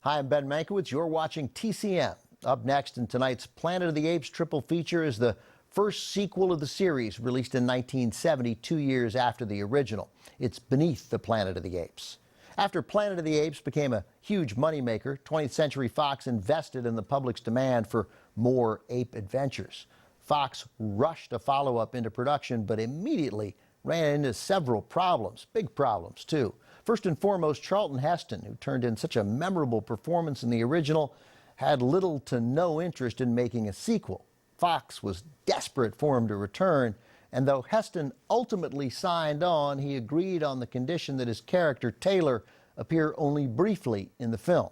Hi, I'm Ben Mankiewicz. You're watching TCM. Up next in tonight's Planet of the Apes triple feature is the first sequel of the series, released in 1970, 2 years after the original. It's Beneath the Planet of the Apes. After Planet of the Apes became a huge moneymaker, 20th Century Fox invested in the public's demand for more ape adventures. Fox rushed a follow-up into production, but immediately ran into several problems, big problems too. First and foremost, Charlton Heston, who turned in such a memorable performance in the original, had little to no interest in making a sequel. Fox was desperate for him to return, and though Heston ultimately signed on, he agreed on the condition that his character, Taylor, appear only briefly in the film.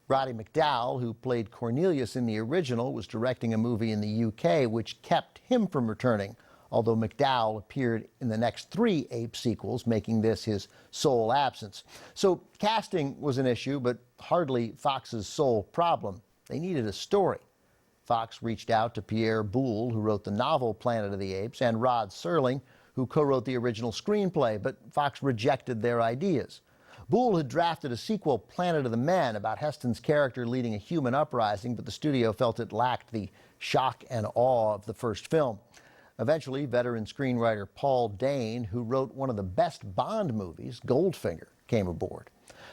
Roddy McDowall, who played Cornelius in the original, was directing a movie in the UK which kept him from returning, although McDowall appeared in the next 3 Ape sequels, making this his sole absence. So casting was an issue, but hardly Fox's sole problem. They needed a story. Fox reached out to Pierre Boulle, who wrote the novel Planet of the Apes, and Rod Serling, who co-wrote the original screenplay, but Fox rejected their ideas. Boulle had drafted a sequel, Planet of the Men, about Heston's character leading a human uprising, but the studio felt it lacked the shock and awe of the first film. Eventually, veteran screenwriter Paul Dane, who wrote one of the best Bond movies, Goldfinger, came aboard.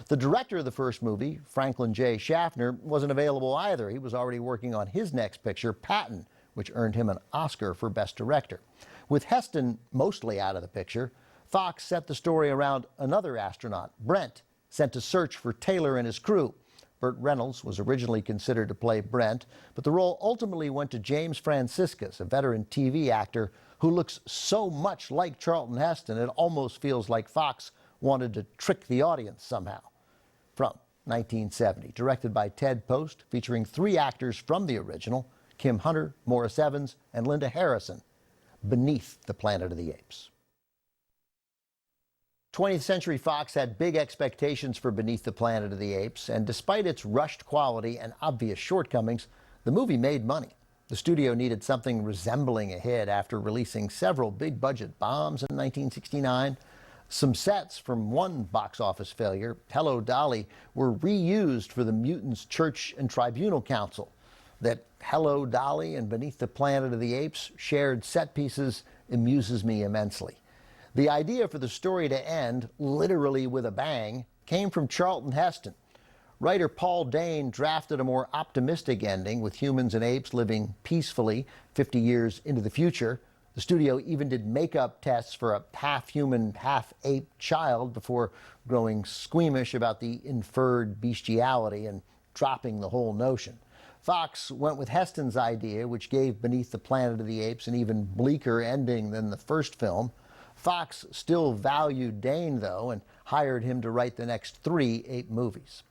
The director of the first movie, Franklin J. Schaffner, wasn't available either. He was already working on his next picture, Patton, which earned him an Oscar for Best Director. With Heston mostly out of the picture, Fox set the story around another astronaut, Brent, sent to search for Taylor and his crew. Burt Reynolds was originally considered to play Brent, but the role ultimately went to James Franciscus, a veteran TV actor who looks so much like Charlton Heston it almost feels like Fox wanted to trick the audience somehow. From 1970, directed by Ted Post, featuring 3 actors from the original, Kim Hunter, Morris Evans, and Linda Harrison, Beneath the Planet of the Apes. 20th Century Fox had big expectations for Beneath the Planet of the Apes, and despite its rushed quality and obvious shortcomings, the movie made money. The studio needed something resembling a hit after releasing several big-budget bombs in 1969. Some sets from one box office failure, Hello, Dolly, were reused for the Mutants Church and Tribunal Council. That Hello, Dolly and Beneath the Planet of the Apes shared set pieces amuses me immensely. The idea for the story to end, literally with a bang, came from Charlton Heston. Writer Paul Dane drafted a more optimistic ending, with humans and apes living peacefully 50 years into the future. The studio even did makeup tests for a half-human, half-ape child before growing squeamish about the inferred bestiality and dropping the whole notion. Fox went with Heston's idea, which gave Beneath the Planet of the Apes an even bleaker ending than the first film. Fox still valued Dane, though, and hired him to write the next 3 ape movies.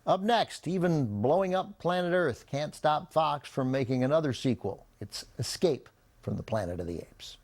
Up next, even blowing up planet Earth can't stop Fox from making another sequel. It's Escape from the Planet of the Apes.